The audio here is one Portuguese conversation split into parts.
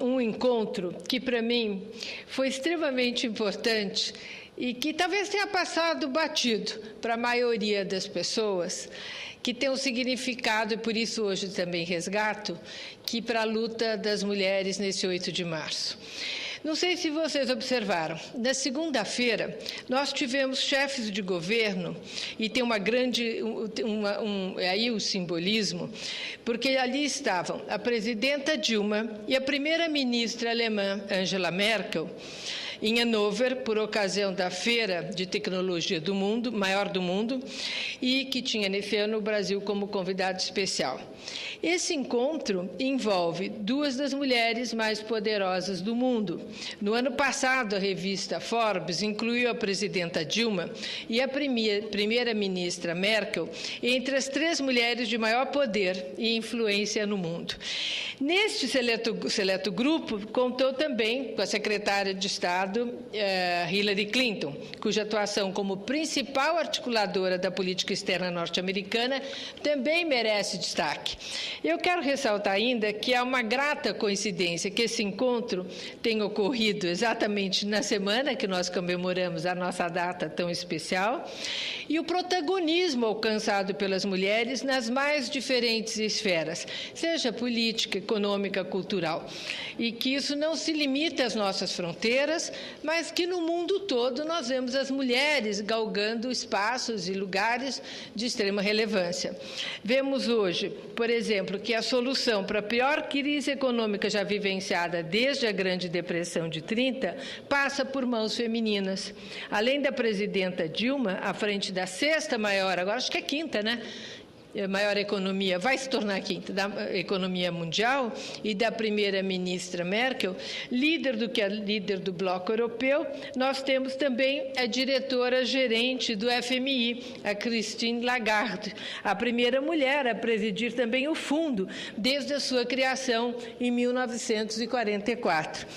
um encontro que, para mim, foi extremamente importante e que talvez tenha passado batido para a maioria das pessoas, que tem um significado, e por isso hoje também resgato, que para a luta das mulheres nesse 8 de março. Não sei se vocês observaram, na segunda-feira nós tivemos chefes de governo, e tem uma grande, aí o simbolismo, porque ali estavam a presidenta Dilma e a primeira-ministra alemã Angela Merkel, em Hannover, por ocasião da Feira de Tecnologia do Mundo, maior do mundo, e que tinha nesse ano o Brasil como convidado especial. Esse encontro envolve duas das mulheres mais poderosas do mundo. No ano passado, a revista Forbes incluiu a presidenta Dilma e a primeira-ministra Merkel entre as 3 mulheres de maior poder e influência no mundo. Neste seleto grupo, contou também com a secretária de Estado, Hillary Clinton, cuja atuação como principal articuladora da política externa norte-americana também merece destaque. Eu quero ressaltar ainda que há uma grata coincidência que esse encontro tenha ocorrido exatamente na semana que nós comemoramos a nossa data tão especial e o protagonismo alcançado pelas mulheres nas mais diferentes esferas, seja política, econômica, cultural, e que isso não se limita às nossas fronteiras, mas que no mundo todo nós vemos as mulheres galgando espaços e lugares de extrema relevância. Vemos hoje, por exemplo, que a solução para a pior crise econômica já vivenciada desde a Grande Depressão de 30 passa por mãos femininas. Além da presidenta Dilma, à frente da 6ª maior, agora acho que é 5ª, né? Maior economia, vai se tornar a 5ª da economia mundial, e da primeira-ministra Merkel, líder do bloco europeu, nós temos também a diretora-gerente do FMI, a Christine Lagarde, a primeira mulher a presidir também o fundo, desde a sua criação em 1944.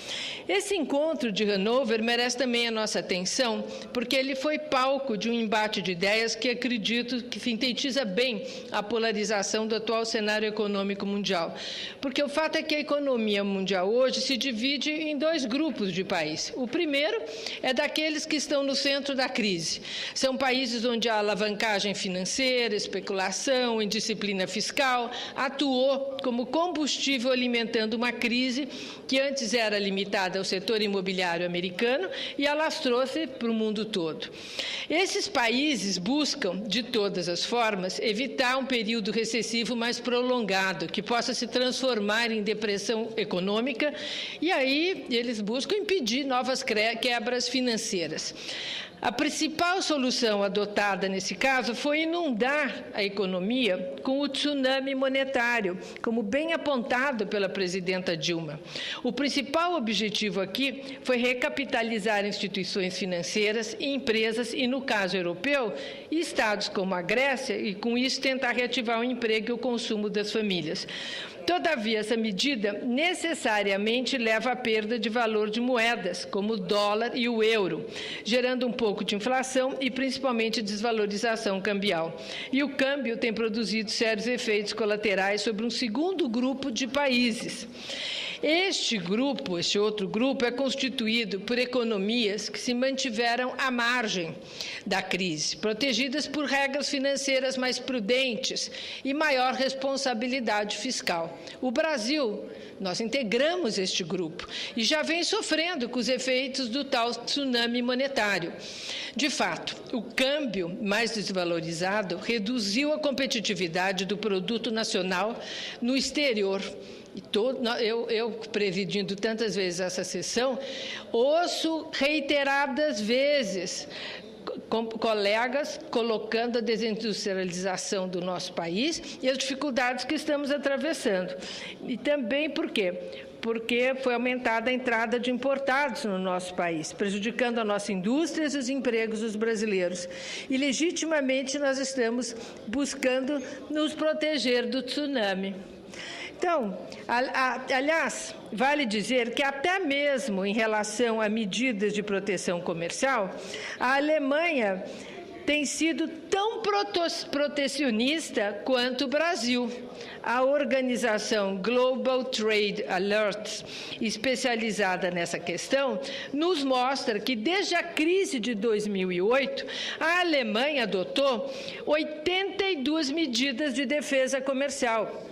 Esse encontro de Hannover merece também a nossa atenção, porque ele foi palco de um embate de ideias que acredito que sintetiza bem a polarização do atual cenário econômico mundial. Porque o fato é que a economia mundial hoje se divide em 2 grupos de países. O primeiro é daqueles que estão no centro da crise. São países onde a alavancagem financeira, especulação, indisciplina fiscal atuou como combustível alimentando uma crise que antes era limitada ao setor imobiliário americano e alastrou-se para o mundo todo. Esses países buscam, de todas as formas, evitar um período recessivo mais prolongado, que possa se transformar em depressão econômica, e aí eles buscam impedir novas quebras financeiras. A principal solução adotada nesse caso foi inundar a economia com o tsunami monetário, como bem apontado pela presidenta Dilma. O principal objetivo aqui foi recapitalizar instituições financeiras e empresas, e no caso europeu, estados como a Grécia, e com isso tentar reativar o emprego e o consumo das famílias. Todavia, essa medida necessariamente leva à perda de valor de moedas, como o dólar e o euro, gerando um pouco de inflação e principalmente desvalorização cambial. E o câmbio tem produzido sérios efeitos colaterais sobre um segundo grupo de países. Este outro grupo, é constituído por economias que se mantiveram à margem da crise, protegidas por regras financeiras mais prudentes e maior responsabilidade fiscal. O Brasil, nós integramos este grupo e já vem sofrendo com os efeitos do tal tsunami monetário. De fato, o câmbio mais desvalorizado reduziu a competitividade do produto nacional no exterior. Eu presidindo tantas vezes essa sessão, ouço reiteradas vezes colegas colocando a desindustrialização do nosso país e as dificuldades que estamos atravessando. E também por quê? Porque foi aumentada a entrada de importados no nosso país, prejudicando a nossa indústria e os empregos dos brasileiros. E, legitimamente, nós estamos buscando nos proteger do tsunami. Então, aliás, vale dizer que até mesmo em relação a medidas de proteção comercial, a Alemanha tem sido tão protecionista quanto o Brasil. A organização Global Trade Alert, especializada nessa questão, nos mostra que, desde a crise de 2008, a Alemanha adotou 82 medidas de defesa comercial,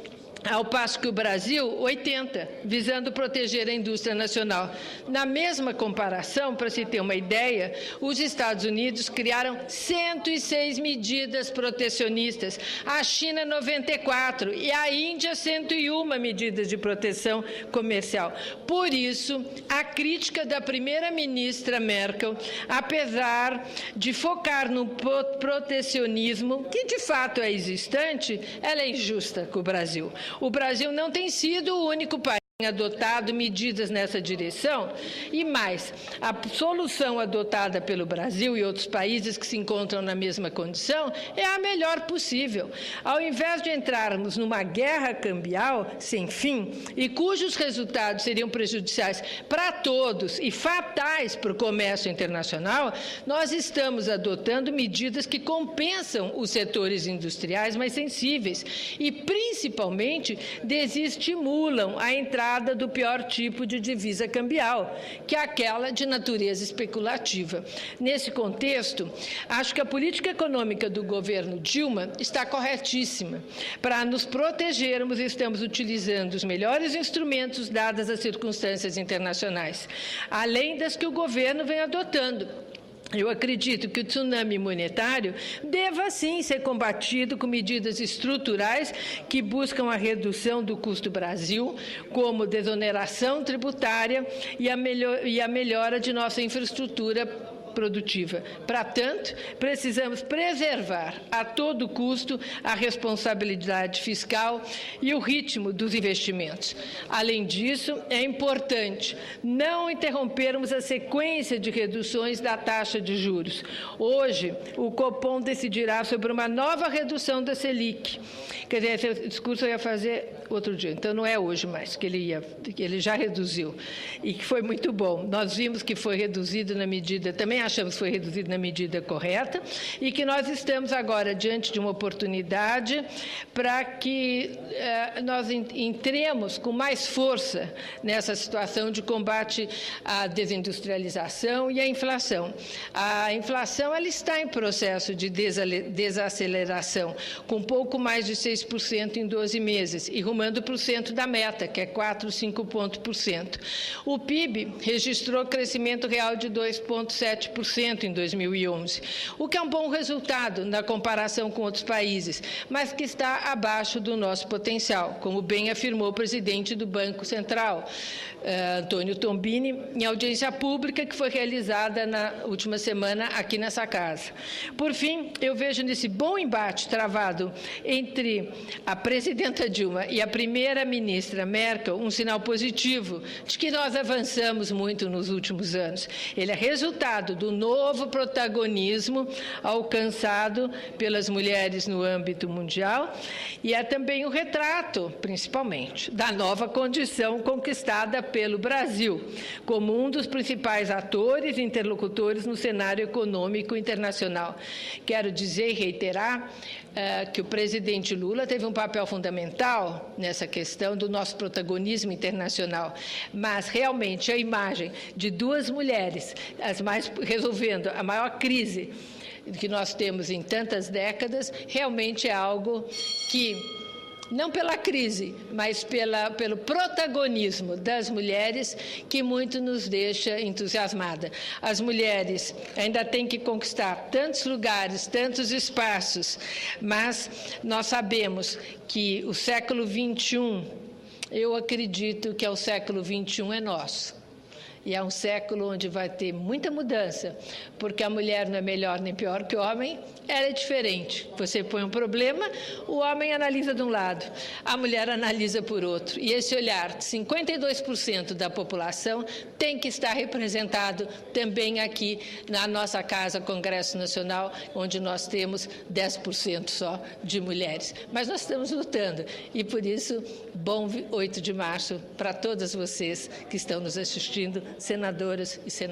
ao passo que o Brasil, 80, visando proteger a indústria nacional. Na mesma comparação, para se ter uma ideia, os Estados Unidos criaram 106 medidas protecionistas, a China 94 e a Índia 101 medidas de proteção comercial. Por isso, a crítica da primeira-ministra Merkel, apesar de focar no protecionismo, que de fato é existente, ela é injusta com o Brasil. O Brasil não tem sido o único país adotado medidas nessa direção, e mais, a solução adotada pelo Brasil e outros países que se encontram na mesma condição é a melhor possível. Ao invés de entrarmos numa guerra cambial sem fim e cujos resultados seriam prejudiciais para todos e fatais para o comércio internacional, nós estamos adotando medidas que compensam os setores industriais mais sensíveis e, principalmente, desestimulam a entrada do pior tipo de divisa cambial, que é aquela de natureza especulativa. Nesse contexto, acho que a política econômica do governo Dilma está corretíssima. Para nos protegermos, estamos utilizando os melhores instrumentos dadas as circunstâncias internacionais, além das que o governo vem adotando. Eu acredito que o tsunami monetário deva, sim, ser combatido com medidas estruturais que buscam a redução do custo Brasil, como desoneração tributária e a melhora de nossa infraestrutura produtiva. Para tanto, precisamos preservar a todo custo a responsabilidade fiscal e o ritmo dos investimentos. Além disso, é importante não interrompermos a sequência de reduções da taxa de juros. Hoje, o Copom decidirá sobre uma nova redução da Selic. Quer dizer, esse discurso eu ia fazer outro dia, então não é hoje mais que ele já reduziu, e que foi muito bom. Nós vimos que foi reduzido na medida, também achamos que foi reduzido na medida correta, e que nós estamos agora diante de uma oportunidade para que nós entremos com mais força nessa situação de combate à desindustrialização e à inflação. A inflação ela está em processo de desaceleração, com pouco mais de 6% em 12 meses, e rumando para o centro da meta, que é 4, 5 pontos%. O PIB registrou crescimento real de 2,7% em 2011, o que é um bom resultado na comparação com outros países, mas que está abaixo do nosso potencial, como bem afirmou o presidente do Banco Central, Antônio Tombini, em audiência pública que foi realizada na última semana aqui nessa casa. Por fim, eu vejo nesse bom embate travado entre a presidenta Dilma e a primeira-ministra Merkel um sinal positivo de que nós avançamos muito nos últimos anos. Ele é resultado do novo protagonismo alcançado pelas mulheres no âmbito mundial e é também um retrato, principalmente, da nova condição conquistada pelo Brasil, como um dos principais atores e interlocutores no cenário econômico internacional. Quero dizer e reiterar que o presidente Lula teve um papel fundamental nessa questão do nosso protagonismo internacional, mas realmente a imagem de duas mulheres resolvendo a maior crise que nós temos em tantas décadas realmente é algo que, não pela crise, mas pelo protagonismo das mulheres, que muito nos deixa entusiasmada. As mulheres ainda têm que conquistar tantos lugares, tantos espaços, mas nós sabemos que o século XXI, eu acredito que o século XXI é nosso. E é um século onde vai ter muita mudança, porque a mulher não é melhor nem pior que o homem, ela é diferente. Você põe um problema, o homem analisa de um lado, a mulher analisa por outro. E esse olhar, 52% da população tem que estar representado também aqui na nossa casa, Congresso Nacional, onde nós temos 10% só de mulheres. Mas nós estamos lutando e, por isso, bom 8 de março para todas vocês que estão nos assistindo, senadoras e senadores.